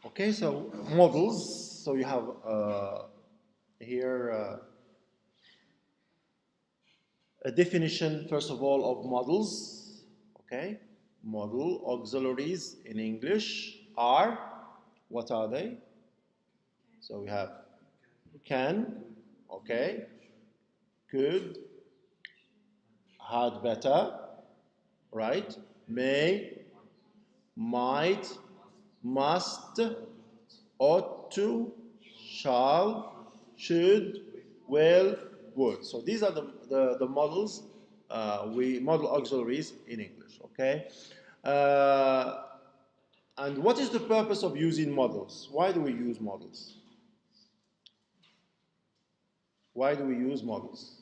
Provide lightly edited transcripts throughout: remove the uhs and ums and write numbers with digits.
Okay, so models. So you have here a definition, first of all, of models. Okay, model auxiliaries in English are, what are they? So we have can, okay, could, had better, right? May, might, must, ought to, shall, should, will, would. So these are the models, we model auxiliaries in English, okay? Uh, and what is the purpose of using models? Why do we use models? Why do we use models?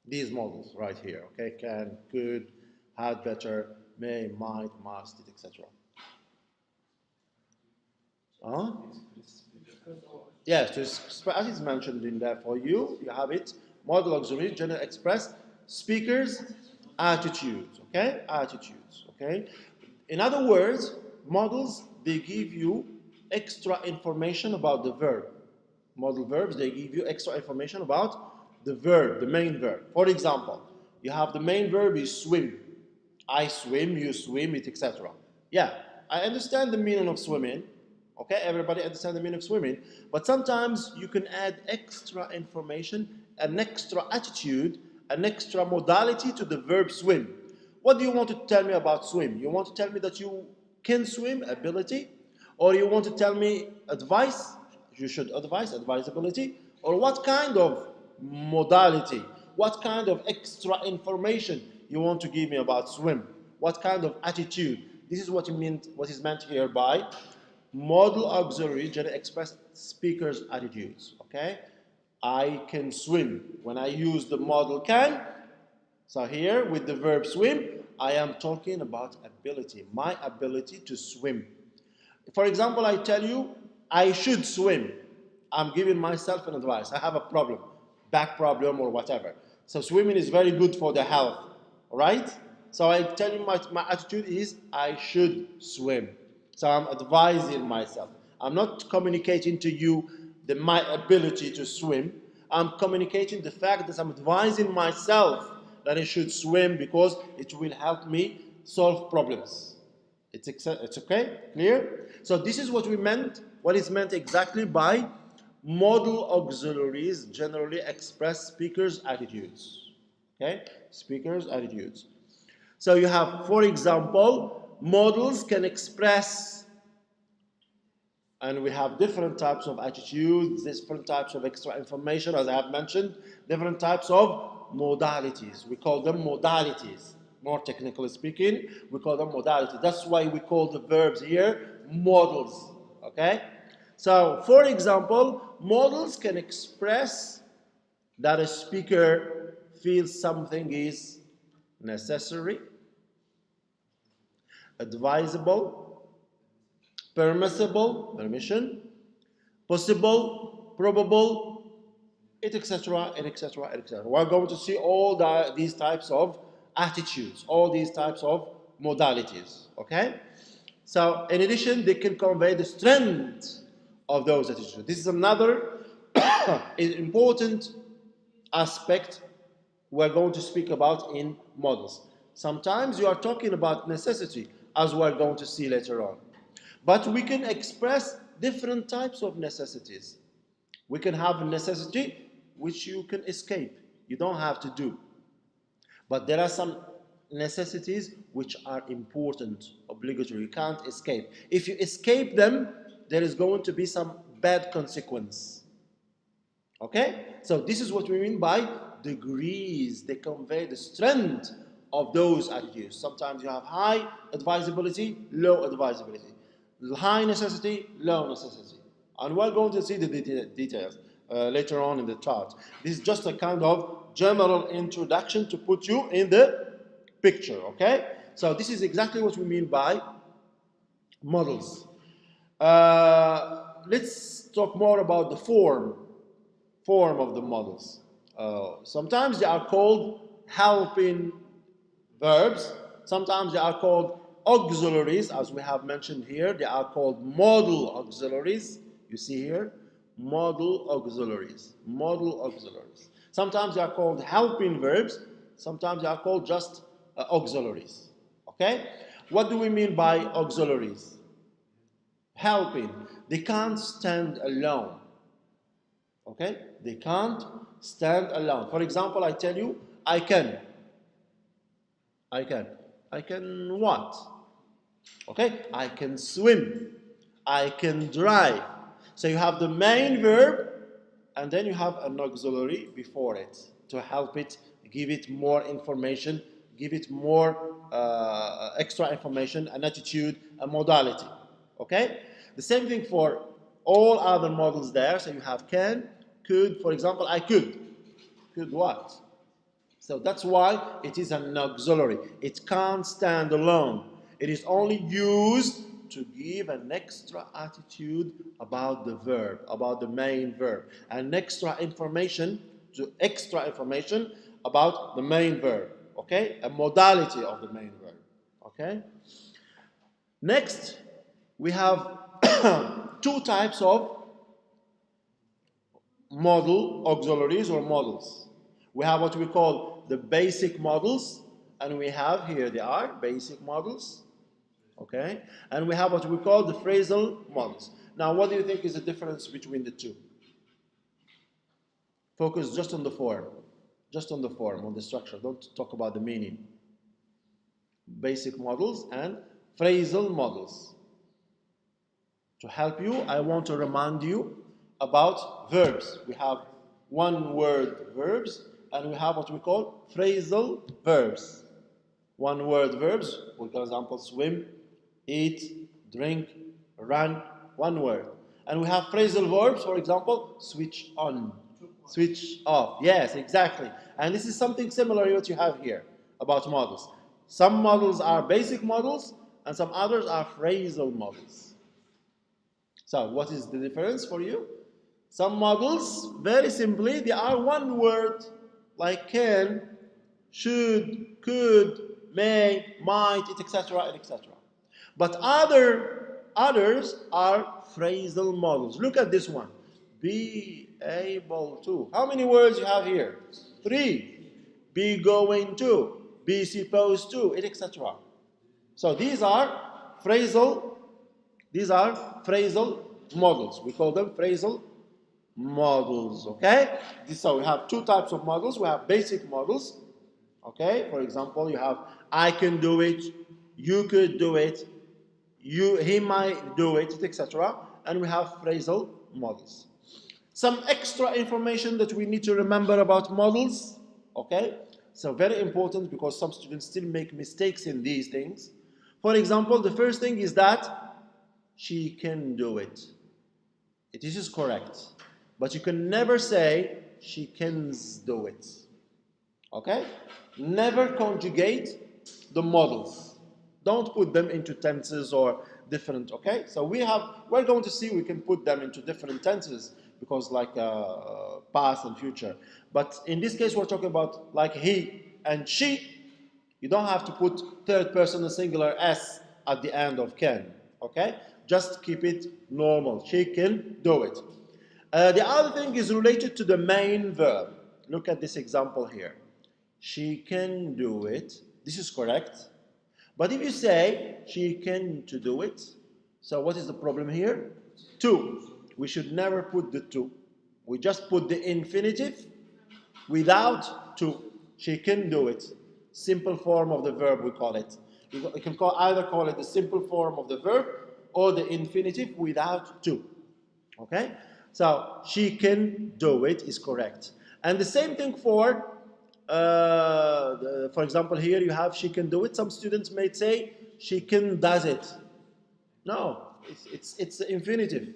These models right here, okay? Can, could, had better, may, might, must, etc. Huh? Yes, as it's mentioned in there for you, you have it. Model auxiliary, general express, speakers, attitudes, okay? Attitudes, okay? In other words, models, they give you extra information about the verb. Model verbs, they give you extra information about the verb, the main verb. For example, you have the main verb is swim. I swim, you swim, it, etc. Yeah, I understand the meaning of swimming. Okay, everybody understand the meaning of swimming. But sometimes you can add extra information, an extra attitude, an extra modality to the verb swim. What do you want to tell me about swim? You want to tell me that you can swim, ability? Or you want to tell me advice? You should advise, advisability? Or what kind of modality? What kind of extra information you want to give me about swim? What kind of attitude? This is what is meant here by model auxiliary general express speaker's attitudes. Okay, I can swim. When I use the model can, so here with the verb swim, I am talking about ability, my ability to swim. For example, I tell you I should swim. I'm giving myself an advice. I have a problem, back problem or whatever. So swimming is very good for the health, right? So I tell you my attitude is I should swim. So I'm advising myself. I'm not communicating to you my ability to swim. I'm communicating the fact that I'm advising myself that I should swim because it will help me solve problems. It's okay? Clear? So this is what we meant, what is meant exactly by model auxiliaries generally express speakers' attitudes. Okay? Speakers' attitudes. So you have, for example, models can express, and we have different types of attitudes, different types of extra information, as I have mentioned, different types of modalities. We call them modalities. More technically speaking, we call them modalities. That's why we call the verbs here modals. Okay? So, for example, modals can express that a speaker feels something is necessary, advisable, permissible, permission, possible, probable, etc., etc., etc. We're going to see all these types of attitudes, all these types of modalities. Okay? So, in addition, they can convey the strength of those attitudes. This is another important aspect we're going to speak about in models. Sometimes you are talking about necessity, as we're going to see later on. But we can express different types of necessities. We can have a necessity which you can escape. You don't have to do. But there are some necessities which are important, obligatory. You can't escape. If you escape them, there is going to be some bad consequence. Okay? So this is what we mean by degrees. They convey the strength of those attitudes. Sometimes you have high advisability, low advisability. High necessity, low necessity. And we're going to see the details later on in the chart. This is just a kind of general introduction to put you in the picture, okay? So this is exactly what we mean by models. Let's talk more about the form of the models. Sometimes they are called helping verbs. Sometimes they are called auxiliaries, as we have mentioned here, they are called modal auxiliaries. You see here, modal auxiliaries. Modal auxiliaries. Sometimes they are called helping verbs. Sometimes they are called just auxiliaries. Okay? What do we mean by auxiliaries? Helping. They can't stand alone. Okay? They can't stand alone. For example, I tell you, I can. I can. I can what? Okay? I can swim. I can drive. So you have the main verb, and then you have an auxiliary before it to help it, give it more information, give it more extra information, an attitude, a modality. Okay? The same thing for all other models there. So you have can, could. For example, I could. Could what? So that's why it is an auxiliary. It can't stand alone. It is only used to give an extra attitude about the verb, about the main verb, and extra information about the main verb. Okay, a modality of the main verb. Okay. Next, we have two types of modal auxiliaries or modals. We have what we call the basic modals, and we have, here they are, basic modals. Okay? And we have what we call the phrasal modals. Now, what do you think is the difference between the two? Focus just on the form. Just on the form, on the structure. Don't talk about the meaning. Basic modals and phrasal modals. To help you, I want to remind you about verbs. We have one-word verbs, and we have what we call phrasal verbs. One-word verbs, for example, swim, eat, drink, run, one word. And we have phrasal verbs, for example, switch on, switch off. Yes, exactly. And this is something similar to what you have here about models. Some models are basic models, and some others are phrasal models. So, what is the difference for you? Some models, very simply, they are one word, like can, should, could, may, might, etc., etc. But others are phrasal models. Look at this one. Be able to. How many words you have here? 3. Be going to. Be supposed to, etc. So these are phrasal models. We call them phrasal models, okay? So we have two types of models. We have basic models, okay? For example, you have I can do it, you could do it, he might do it, etc. And we have phrasal models. Some extra information that we need to remember about models, okay? So very important because some students still make mistakes in these things. For example, the first thing is that she can do it. This is correct. But you can never say she can do it. Okay? Never conjugate the models. Don't put them into tenses or different, okay? So we're going to see we can put them into different tenses because like past and future. But in this case, we're talking about like he and she. You don't have to put third person singular s at the end of can, okay? Just keep it normal. She can do it. The other thing is related to the main verb. Look at this example here. She can do it. This is correct. But if you say she can to do it, so what is the problem here? To. We should never put the to. We just put the infinitive without to. She can do it. Simple form of the verb, we call it. You can either call it the simple form of the verb or the infinitive without to. Okay? So, she can do it is correct. And the same thing for example, here you have she can do it. Some students may say she can does it. No, it's the infinitive.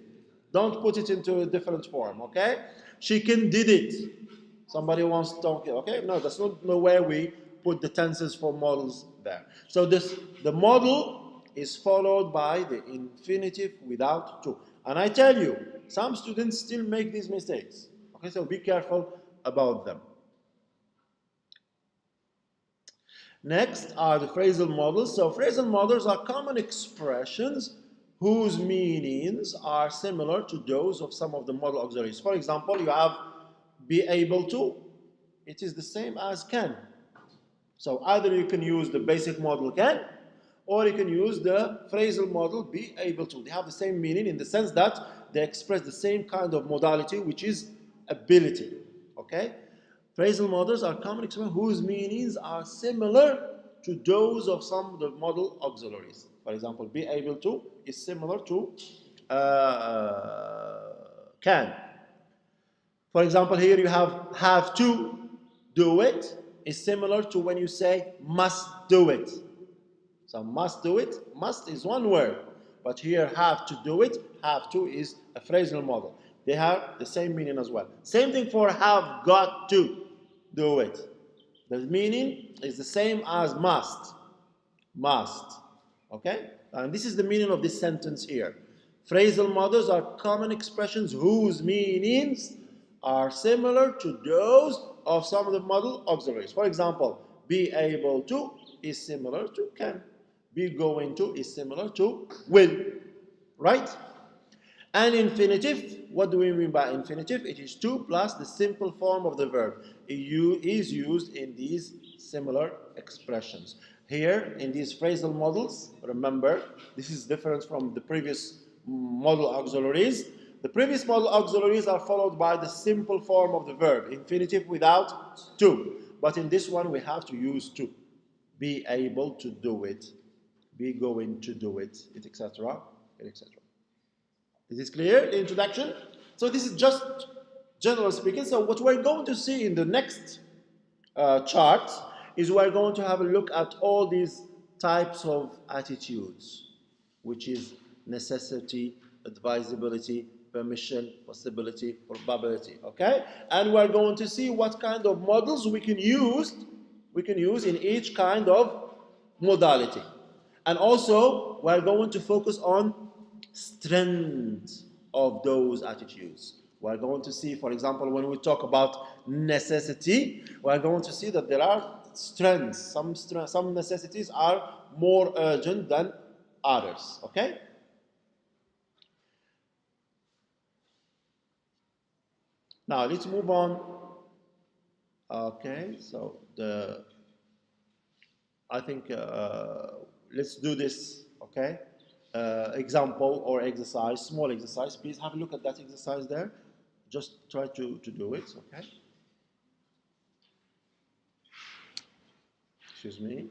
Don't put it into a different form, okay? She can did it. Somebody wants to talk, okay? No, that's not the way we put the tenses for models there. So the model is followed by the infinitive without to. And I tell you, some students still make these mistakes. Okay, so be careful about them. Next are the phrasal models. So phrasal models are common expressions whose meanings are similar to those of some of the modal auxiliaries. For example, you have be able to. It is the same as can. So either you can use the basic model can, or you can use the phrasal model be able to. They have the same meaning in the sense that they express the same kind of modality, which is ability. Okay? Phrasal models are common expressions whose meanings are similar to those of some of the modal auxiliaries. For example, be able to is similar to can. For example, here you have to do it is similar to when you say must do it. So must do it, must is one word. But here have to do it, have to is a phrasal model. They have the same meaning as well. Same thing for have got to do it. The meaning is the same as must. Must. Okay? And this is the meaning of this sentence here. Phrasal models are common expressions whose meanings are similar to those of some of the modal auxiliaries. For example, be able to is similar to can. Be going to is similar to will. Right? And infinitive, what do we mean by infinitive? It is to plus the simple form of the verb. It is used in these similar expressions. Here, in these phrasal models, remember, this is different from the previous modal auxiliaries. The previous modal auxiliaries are followed by the simple form of the verb, infinitive without to. But in this one, we have to use to. Be able to do it, be going to do it, etc., etc. Is this clear, the introduction? So this is just general speaking. So what we're going to see in the next chart is we're going to have a look at all these types of attitudes, which is necessity, advisability, permission, possibility, probability. Okay? And we're going to see what kind of models we can use in each kind of modality. And also, we're going to focus on strength of those attitudes. We're going to see, for example, when we talk about necessity, we're going to see that there are strengths. Some necessities are more urgent than others. Okay? Now let's move on. Okay, so I think let's do this. Okay, example or exercise, small exercise. Please have a look at that exercise there. Just try to do it. Okay. Excuse me.